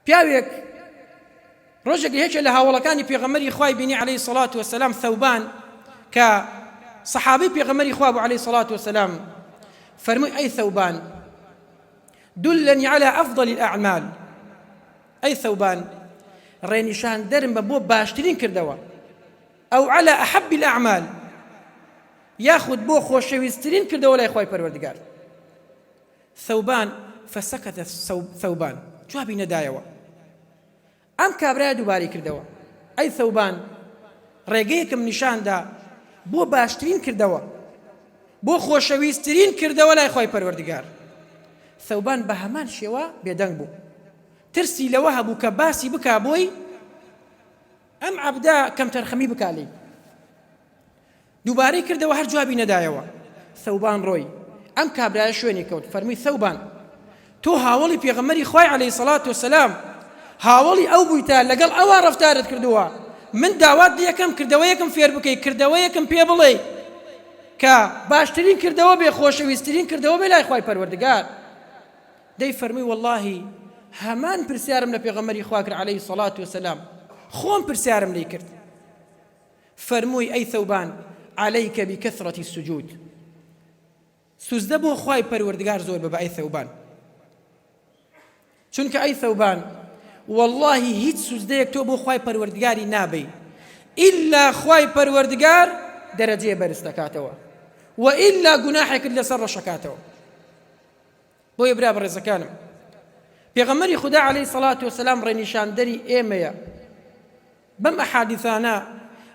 پیاوێک ڕۆژێک هێچە لە هاوڵەکانی پێغەمبەری خوای بینی عەلەیهی سەڵات وەسەلام ثەوبان کە صحابی پێغەمبەری خوا بوو عەلەیهی سەڵات وەسەلام فەرمووی ئەی ثەوبان دلني على أفضل الأعمال أي ثوبان رينشان درم ببو باشترين كردوا أو على أحب الأعمال ياخذ بو خوشويسترين كردوا لا يخوي پروردگار ثوبان فسكت ثوبان جوابي ندايوا أم كابرا دوباري كردوا أي ثوبان ريقيكم نشان دا بو باشترين كردوا بو خوشويسترين كردوا لا يخوي پروردگار ثەوبان بە هەمان شێوە بێدەنگ بوو ترسی لەوە هەبوو کە باسی بکا بۆی ئەم عەبدا کەم تەرخەمی بکالێ دووبارەی کردەوە هەر جوابی نەدایەوە ثەوبان ڕۆی ئەم کابرایە شوێنی کەوت فەرمووی ثەوبان تۆ هاوڵی پێغەمبەری خوای عەلەیهی سەڵات وەسەلام هاوڵی ئەو بوویتە لەگەڵ ئەوە ڕەفتارت کردووە من داوات یەکەم کردەوە یەکەم فێر بکەی کردەوە یەکەم پێ بڵێ کە باشترین کردەوە بێ خۆشەویستترین کردەوە بێ لای خوای پەروەردگار دەی فەرمووی واللهی هەمان پرسیارم لە پێغەمبەری خوا کرد عەلەیهی سەڵات وەسەلام خۆم پرسیارم لێ کرد فەرمووی ئەی ثەوبان عەلەیکە بکەثرەتی السجود سوزدە بۆ خوای پەروەردگار زۆر ببە ئەی ثەوبان چونکە ئەی ثەوبان واللهی هیچ سوزدەیەک تۆ بۆ خوای پەروەردگاری نابەی ئیلا خوای پەروەردگار دەرەجەیە بەرز دەکاتەوە وئیلا گوناحێکت لەسەر ڕەشەکاتەوە بۆیە برا بەڕێزەکانم پێغەمبەری خودا عەلەیهی سەڵات وەسەلام ڕێنیشاندەری ئێمەیە بەم ئەحادیثانە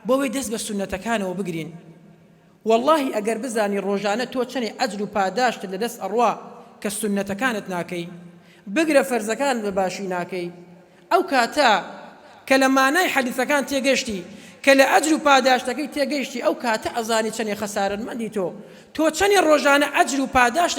بۆەوەی دەست بە سونەتەکانەوە بگرین واللهی ئەگەر بزانی ڕۆژانە تۆ چەندێ ئەجر و پاداشتت لەدەست ئەڕوا کە سونەتەکانت ناکەی بگرە فەرزەکانت بە باشی ناکەی ئەو کاتە کە لە مانای حەدیثەکان تێگەشتی کە لە ئەجر و پاداشتەکەی تێگەیشتی ئەو کاتە ئەزانی چەندێ خەسارەتمەندی تۆ چەندێ ڕۆژانە ئەجر و پاداشت